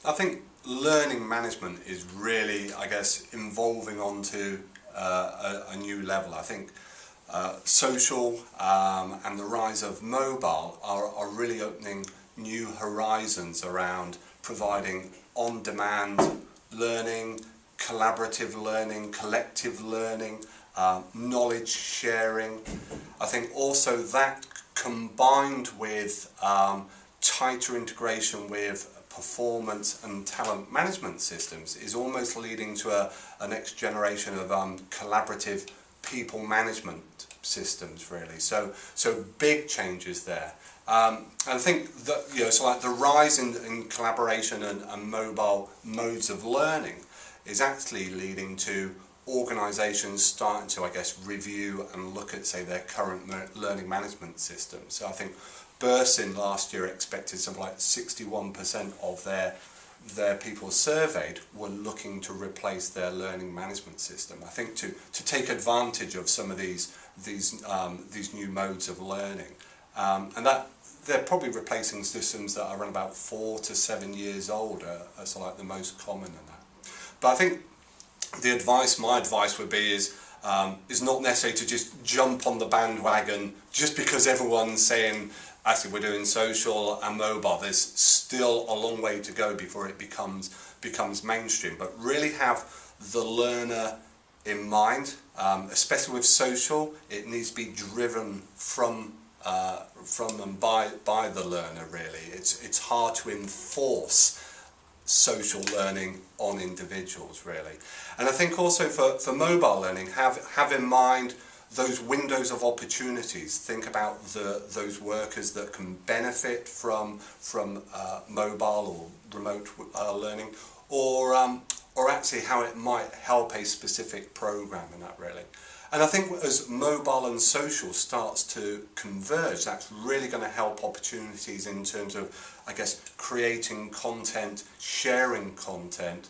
I think learning management is really, I guess, evolving onto a new level. I think social and the rise of mobile are really opening new horizons around providing on-demand learning, collaborative learning, collective learning, knowledge sharing. I think also that combined with tighter integration with performance and talent management systems is almost leading to a next generation of collaborative people management systems, really. So big changes there. And I think that, so like the rise in collaboration and mobile modes of learning is actually leading to organisations starting to, I guess, review and look at, say, their current learning management systems. So I think Burson last year expected something like 61% of their people surveyed were looking to replace their learning management system. I think to take advantage of some of these new modes of learning, and that they're probably replacing systems that are around about 4 to 7 years older as like the most common in that. But I think my advice would be is not necessarily to just jump on the bandwagon just because everyone's saying, actually, we're doing social and mobile. There's still a long way to go before it becomes mainstream. But really have the learner in mind, especially with social. It needs to be driven from and by the learner. Really, it's hard to enforce social learning on individuals, really. And I think also for mobile learning, have in mind those windows of opportunities. Think about those workers that can benefit from mobile or remote learning, or actually how it might help a specific program in that, really. And I think as mobile and social starts to converge, that's really going to help opportunities in terms of, I guess, creating content, sharing content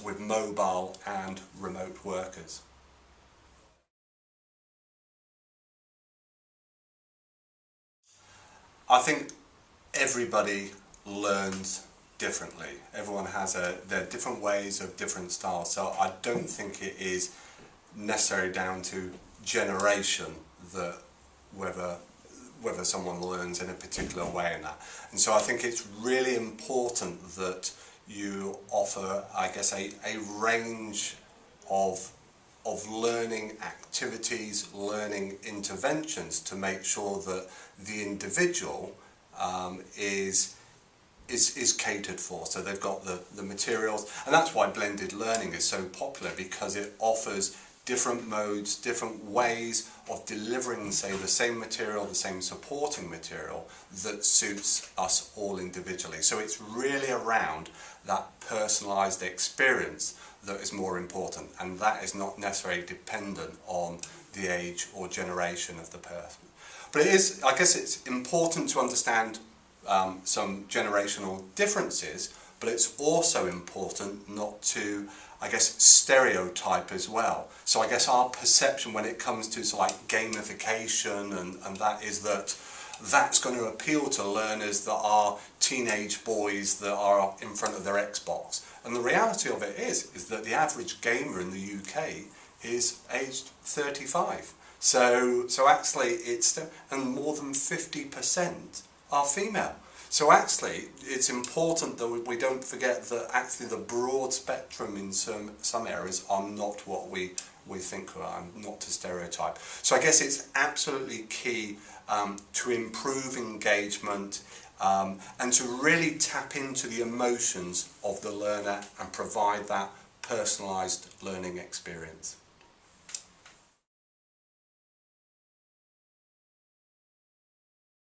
with mobile and remote workers. I think everybody learns differently. Everyone has their different ways of different styles. So I don't think it is necessarily down to generation that whether someone learns in a particular way in that. And so I think it's really important that you offer, I guess, a range of learning activities, learning interventions to make sure that the individual is catered for. So they've got the materials, and that's why blended learning is so popular, because it offers different modes, different ways of delivering, say, the same material, the same supporting material that suits us all individually. So it's really around that personalised experience that is more important, and that is not necessarily dependent on the age or generation of the person. But it is, I guess it's important to understand some generational differences, but it's also important not to, I guess, stereotype as well. So I guess our perception when it comes to sort of like gamification and that is that's going to appeal to learners that are teenage boys that are in front of their Xbox. And the reality of it is that the average gamer in the UK is aged 35. So actually and more than 50% are female. So actually, it's important that we don't forget that actually the broad spectrum in some areas are not what we think are, not to stereotype. So I guess it's absolutely key to improve engagement and to really tap into the emotions of the learner and provide that personalised learning experience.